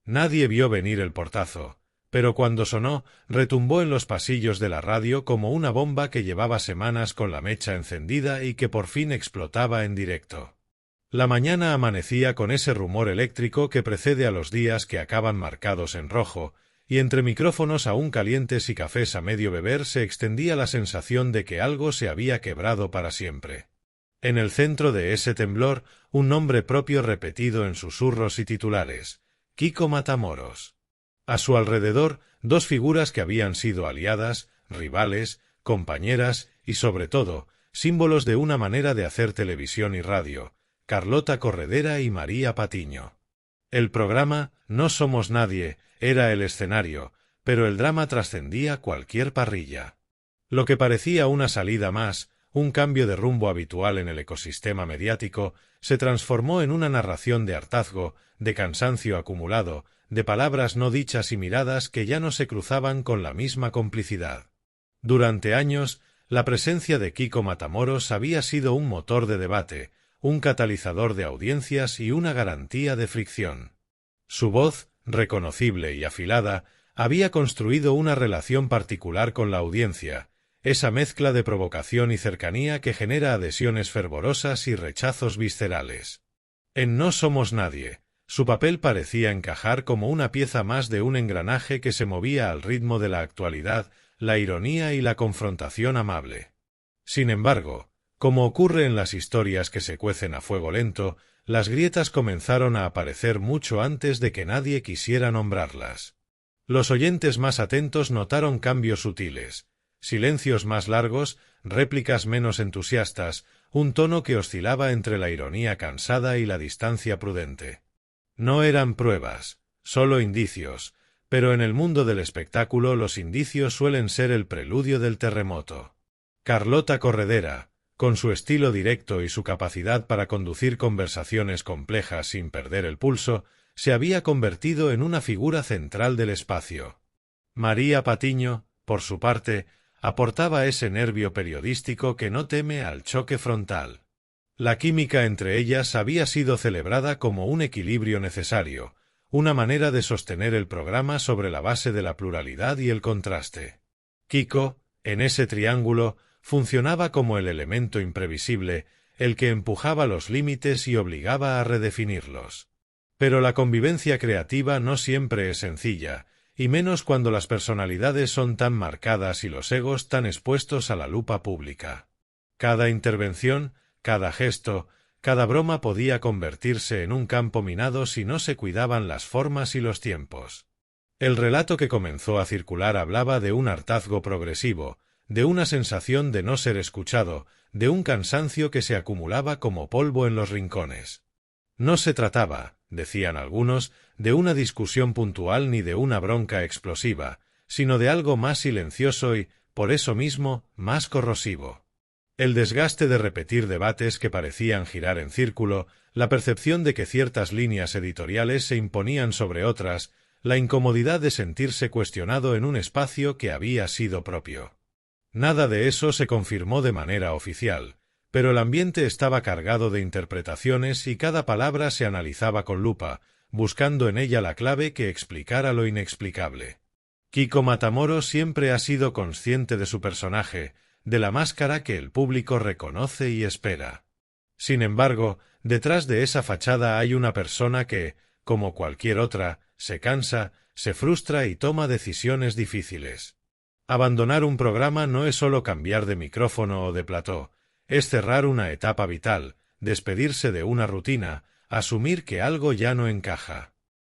Nadie vio venir el portazo, pero cuando sonó, retumbó en los pasillos de la radio como una bomba que llevaba semanas con la mecha encendida y que por fin explotaba en directo. La mañana amanecía con ese rumor eléctrico que precede a los días que acaban marcados en rojo, y entre micrófonos aún calientes y cafés a medio beber se extendía la sensación de que algo se había quebrado para siempre. En el centro de ese temblor, un nombre propio repetido en susurros y titulares: Kiko Matamoros. A su alrededor, dos figuras que habían sido aliadas, rivales, compañeras y, sobre todo, símbolos de una manera de hacer televisión y radio: Carlota Corredera y María Patiño. El programa No somos nadie era el escenario, pero el drama trascendía cualquier parrilla. Lo que parecía una salida más, un cambio de rumbo habitual en el ecosistema mediático, se transformó en una narración de hartazgo, de cansancio acumulado, de palabras no dichas y miradas que ya no se cruzaban con la misma complicidad. Durante años, la presencia de Kiko Matamoros había sido un motor de debate, un catalizador de audiencias y una garantía de fricción. Su voz, reconocible y afilada, había construido una relación particular con la audiencia, esa mezcla de provocación y cercanía que genera adhesiones fervorosas y rechazos viscerales. En No somos nadie, su papel parecía encajar como una pieza más de un engranaje que se movía al ritmo de la actualidad, la ironía y la confrontación amable. Sin embargo, como ocurre en las historias que se cuecen a fuego lento, las grietas comenzaron a aparecer mucho antes de que nadie quisiera nombrarlas. Los oyentes más atentos notaron cambios sutiles, silencios más largos, réplicas menos entusiastas, un tono que oscilaba entre la ironía cansada y la distancia prudente. No eran pruebas, solo indicios, pero en el mundo del espectáculo los indicios suelen ser el preludio del terremoto. Carlota Corredera, con su estilo directo y su capacidad para conducir conversaciones complejas sin perder el pulso, se había convertido en una figura central del espacio. María Patiño, por su parte, aportaba ese nervio periodístico que no teme al choque frontal. La química entre ellas había sido celebrada como un equilibrio necesario, una manera de sostener el programa sobre la base de la pluralidad y el contraste. Kiko, en ese triángulo, funcionaba como el elemento imprevisible, el que empujaba los límites y obligaba a redefinirlos. Pero la convivencia creativa no siempre es sencilla, y menos cuando las personalidades son tan marcadas y los egos tan expuestos a la lupa pública. Cada intervención, cada gesto, cada broma podía convertirse en un campo minado si no se cuidaban las formas y los tiempos. El relato que comenzó a circular hablaba de un hartazgo progresivo, de una sensación de no ser escuchado, de un cansancio que se acumulaba como polvo en los rincones. No se trataba, decían algunos, de una discusión puntual ni de una bronca explosiva, sino de algo más silencioso y, por eso mismo, más corrosivo. El desgaste de repetir debates que parecían girar en círculo, la percepción de que ciertas líneas editoriales se imponían sobre otras, la incomodidad de sentirse cuestionado en un espacio que había sido propio. Nada de eso se confirmó de manera oficial, pero el ambiente estaba cargado de interpretaciones y cada palabra se analizaba con lupa, buscando en ella la clave que explicara lo inexplicable. Kiko Matamoros siempre ha sido consciente de su personaje, de la máscara que el público reconoce y espera. Sin embargo, detrás de esa fachada hay una persona que, como cualquier otra, se cansa, se frustra y toma decisiones difíciles. Abandonar un programa no es solo cambiar de micrófono o de plató, es cerrar una etapa vital, despedirse de una rutina, asumir que algo ya no encaja.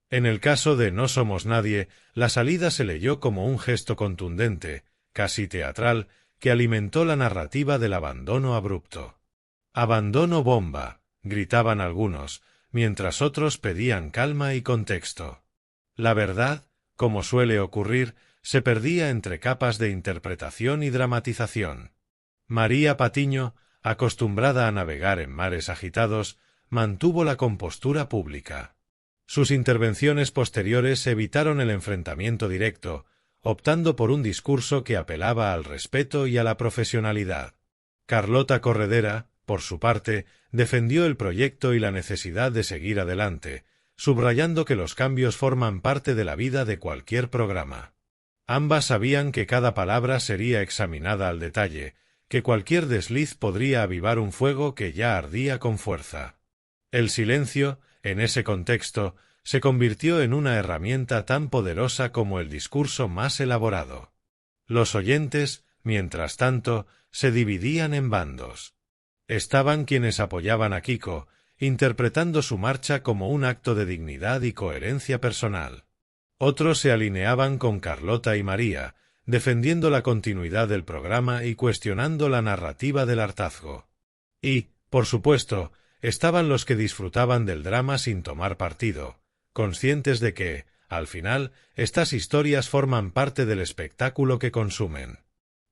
En el caso de No somos nadie, la salida se leyó como un gesto contundente, casi teatral, que alimentó la narrativa del abandono abrupto. «Abandono bomba», gritaban algunos, mientras otros pedían calma y contexto. La verdad, como suele ocurrir, se perdía entre capas de interpretación y dramatización. María Patiño, acostumbrada a navegar en mares agitados, mantuvo la compostura pública. Sus intervenciones posteriores evitaron el enfrentamiento directo, optando por un discurso que apelaba al respeto y a la profesionalidad. Carlota Corredera, por su parte, defendió el proyecto y la necesidad de seguir adelante, subrayando que los cambios forman parte de la vida de cualquier programa. Ambas sabían que cada palabra sería examinada al detalle, que cualquier desliz podría avivar un fuego que ya ardía con fuerza. El silencio, en ese contexto, se convirtió en una herramienta tan poderosa como el discurso más elaborado. Los oyentes, mientras tanto, se dividían en bandos. Estaban quienes apoyaban a Kiko, interpretando su marcha como un acto de dignidad y coherencia personal. Otros se alineaban con Carlota y María, defendiendo la continuidad del programa y cuestionando la narrativa del hartazgo. Y, por supuesto, estaban los que disfrutaban del drama sin tomar partido, conscientes de que, al final, estas historias forman parte del espectáculo que consumen.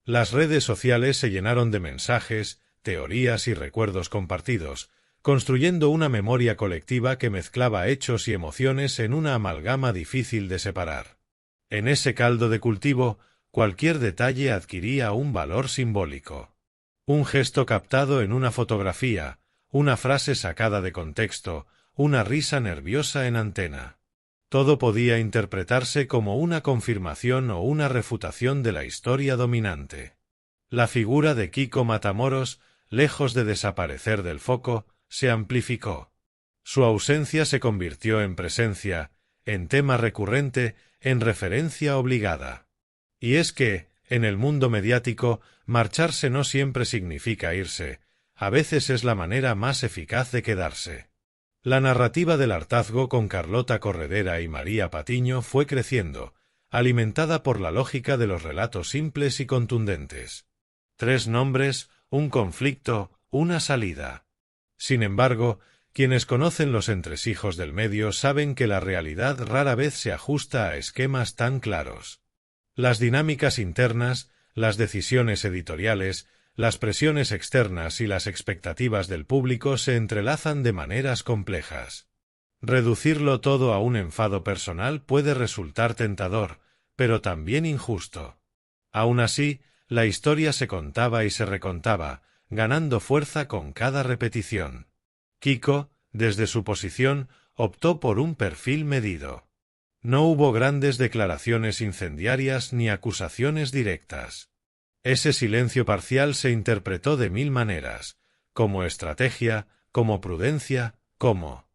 Las redes sociales se llenaron de mensajes, teorías y recuerdos compartidos, construyendo una memoria colectiva que mezclaba hechos y emociones en una amalgama difícil de separar. En ese caldo de cultivo, cualquier detalle adquiría un valor simbólico. Un gesto captado en una fotografía, una frase sacada de contexto, una risa nerviosa en antena. Todo podía interpretarse como una confirmación o una refutación de la historia dominante. La figura de Kiko Matamoros, lejos de desaparecer del foco, se amplificó. Su ausencia se convirtió en presencia, en tema recurrente, en referencia obligada. Y es que, en el mundo mediático, marcharse no siempre significa irse, a veces es la manera más eficaz de quedarse. La narrativa del hartazgo con Carlota Corredera y María Patiño fue creciendo, alimentada por la lógica de los relatos simples y contundentes. 3 nombres, un conflicto, una salida. Sin embargo, quienes conocen los entresijos del medio saben que la realidad rara vez se ajusta a esquemas tan claros. Las dinámicas internas, las decisiones editoriales, las presiones externas y las expectativas del público se entrelazan de maneras complejas. Reducirlo todo a un enfado personal puede resultar tentador, pero también injusto. Aun así, la historia se contaba y se recontaba, ganando fuerza con cada repetición. Kiko, desde su posición, optó por un perfil medido. No hubo grandes declaraciones incendiarias ni acusaciones directas. Ese silencio parcial se interpretó de 1000 maneras, como estrategia, como prudencia, como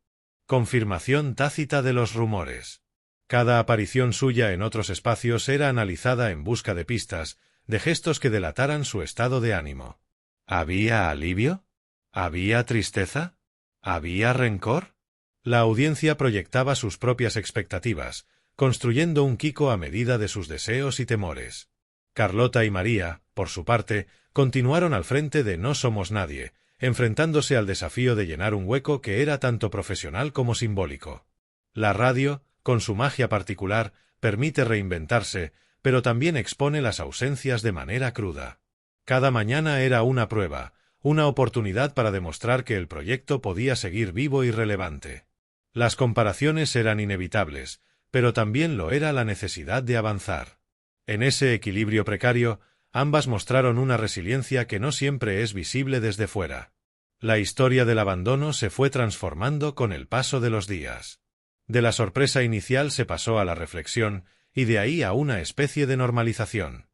confirmación tácita de los rumores. Cada aparición suya en otros espacios era analizada en busca de pistas, de gestos que delataran su estado de ánimo. ¿Había alivio? ¿Había tristeza? ¿Había rencor? La audiencia proyectaba sus propias expectativas, construyendo un Kiko a medida de sus deseos y temores. Carlota y María, por su parte, continuaron al frente de No Somos Nadie, enfrentándose al desafío de llenar un hueco que era tanto profesional como simbólico. La radio, con su magia particular, permite reinventarse, pero también expone las ausencias de manera cruda. Cada mañana era una prueba, una oportunidad para demostrar que el proyecto podía seguir vivo y relevante. Las comparaciones eran inevitables, pero también lo era la necesidad de avanzar. En ese equilibrio precario, ambas mostraron una resiliencia que no siempre es visible desde fuera. La historia del abandono se fue transformando con el paso de los días. De la sorpresa inicial se pasó a la reflexión, y de ahí a una especie de normalización.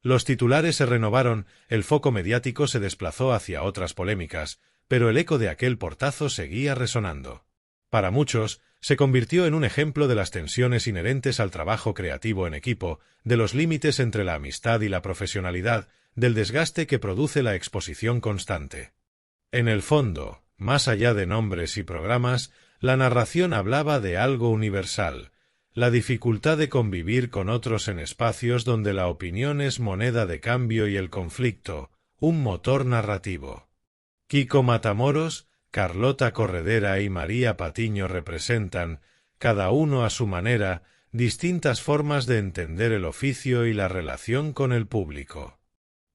Los titulares se renovaron, el foco mediático se desplazó hacia otras polémicas, pero el eco de aquel portazo seguía resonando. Para muchos, se convirtió en un ejemplo de las tensiones inherentes al trabajo creativo en equipo, de los límites entre la amistad y la profesionalidad, del desgaste que produce la exposición constante. En el fondo, más allá de nombres y programas, la narración hablaba de algo universal, la dificultad de convivir con otros en espacios donde la opinión es moneda de cambio y el conflicto, un motor narrativo. Kiko Matamoros, Carlota Corredera y María Patiño representan, cada uno a su manera, distintas formas de entender el oficio y la relación con el público.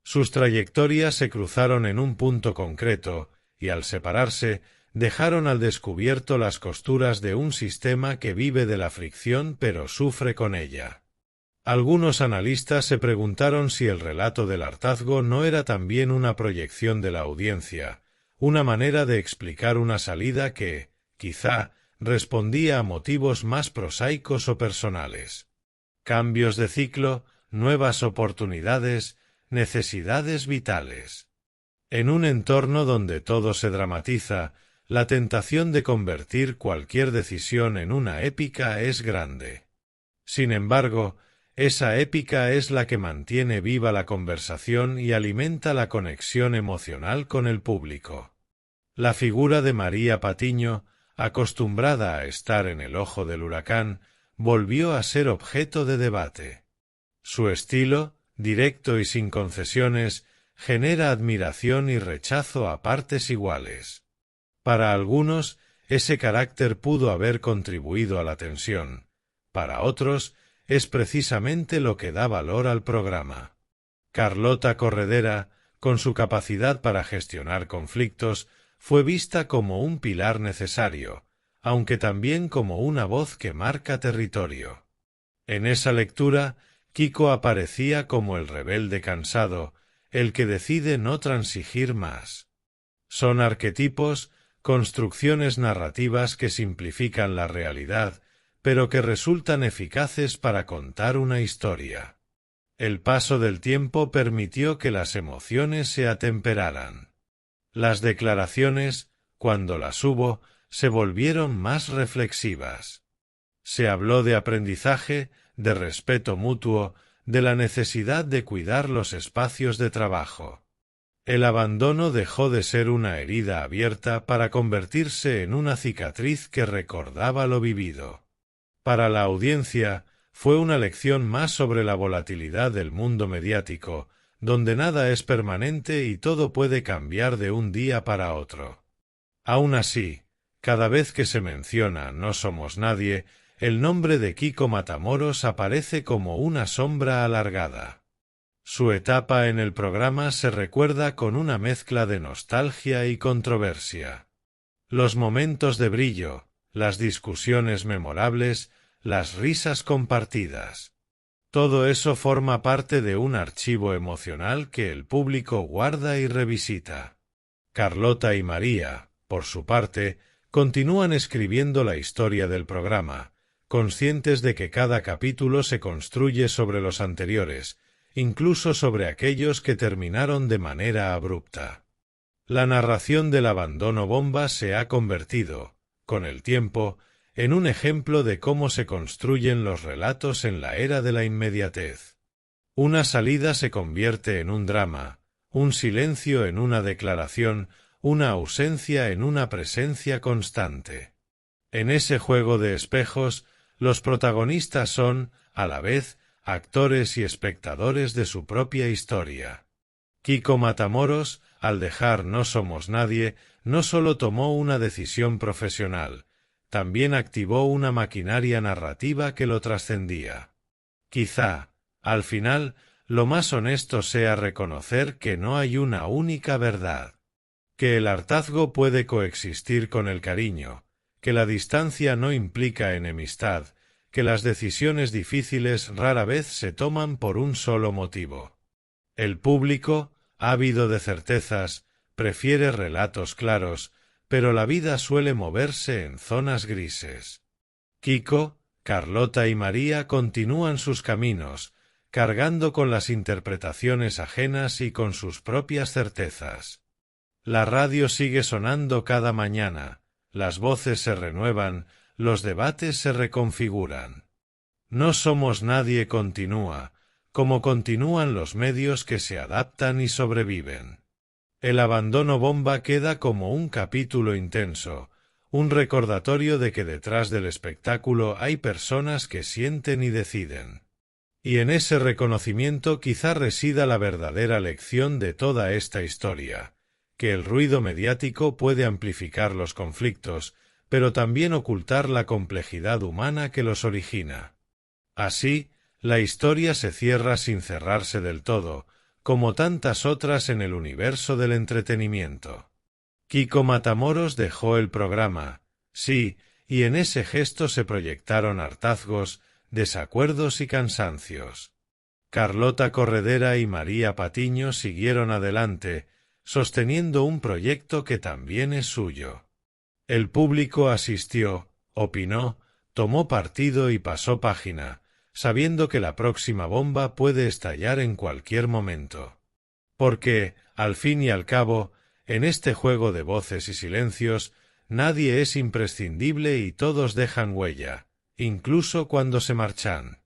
Sus trayectorias se cruzaron en un punto concreto, y al separarse, dejaron al descubierto las costuras de un sistema que vive de la fricción pero sufre con ella. Algunos analistas se preguntaron si el relato del hartazgo no era también una proyección de la audiencia, una manera de explicar una salida que, quizá, respondía a motivos más prosaicos o personales. Cambios de ciclo, nuevas oportunidades, necesidades vitales. En un entorno donde todo se dramatiza, la tentación de convertir cualquier decisión en una épica es grande. Sin embargo, esa épica es la que mantiene viva la conversación y alimenta la conexión emocional con el público. La figura de María Patiño, acostumbrada a estar en el ojo del huracán, volvió a ser objeto de debate. Su estilo, directo y sin concesiones, genera admiración y rechazo a partes iguales. Para algunos, ese carácter pudo haber contribuido a la tensión. Para otros, es precisamente lo que da valor al programa. Carlota Corredera, con su capacidad para gestionar conflictos, fue vista como un pilar necesario, aunque también como una voz que marca territorio. En esa lectura, Kiko aparecía como el rebelde cansado, el que decide no transigir más. Son arquetipos, construcciones narrativas que simplifican la realidad, pero que resultan eficaces para contar una historia. El paso del tiempo permitió que las emociones se atemperaran. Las declaraciones, cuando las hubo, se volvieron más reflexivas. Se habló de aprendizaje, de respeto mutuo, de la necesidad de cuidar los espacios de trabajo. El abandono dejó de ser una herida abierta para convertirse en una cicatriz que recordaba lo vivido. Para la audiencia, fue una lección más sobre la volatilidad del mundo mediático, donde nada es permanente y todo puede cambiar de un día para otro. Aún así, cada vez que se menciona No somos nadie, el nombre de Kiko Matamoros aparece como una sombra alargada. Su etapa en el programa se recuerda con una mezcla de nostalgia y controversia. Los momentos de brillo, las discusiones memorables, las risas compartidas. Todo eso forma parte de un archivo emocional que el público guarda y revisita. Carlota y María, por su parte, continúan escribiendo la historia del programa, conscientes de que cada capítulo se construye sobre los anteriores, incluso sobre aquellos que terminaron de manera abrupta. La narración del abandono bomba se ha convertido, con el tiempo, en un ejemplo de cómo se construyen los relatos en la era de la inmediatez. Una salida se convierte en un drama, un silencio en una declaración, una ausencia en una presencia constante. En ese juego de espejos, los protagonistas son, a la vez, actores y espectadores de su propia historia. Kiko Matamoros, al dejar No somos nadie, no solo tomó una decisión profesional, también activó una maquinaria narrativa que lo trascendía. Quizá, al final, lo más honesto sea reconocer que no hay una única verdad, que el hartazgo puede coexistir con el cariño, que la distancia no implica enemistad, que las decisiones difíciles rara vez se toman por un solo motivo. El público, ávido de certezas, prefiere relatos claros, pero la vida suele moverse en zonas grises. Kiko, Carlota y María continúan sus caminos, cargando con las interpretaciones ajenas y con sus propias certezas. La radio sigue sonando cada mañana, las voces se renuevan, los debates se reconfiguran. No somos nadie continúa, como continúan los medios que se adaptan y sobreviven. El abandono bomba queda como un capítulo intenso, un recordatorio de que detrás del espectáculo hay personas que sienten y deciden. Y en ese reconocimiento quizá resida la verdadera lección de toda esta historia, que el ruido mediático puede amplificar los conflictos, pero también ocultar la complejidad humana que los origina. Así, la historia se cierra sin cerrarse del todo, como tantas otras en el universo del entretenimiento. Kiko Matamoros dejó el programa, sí, y en ese gesto se proyectaron hartazgos, desacuerdos y cansancios. Carlota Corredera y María Patiño siguieron adelante, sosteniendo un proyecto que también es suyo. El público asistió, opinó, tomó partido y pasó página, sabiendo que la próxima bomba puede estallar en cualquier momento. Porque, al fin y al cabo, en este juego de voces y silencios, nadie es imprescindible y todos dejan huella, incluso cuando se marchan.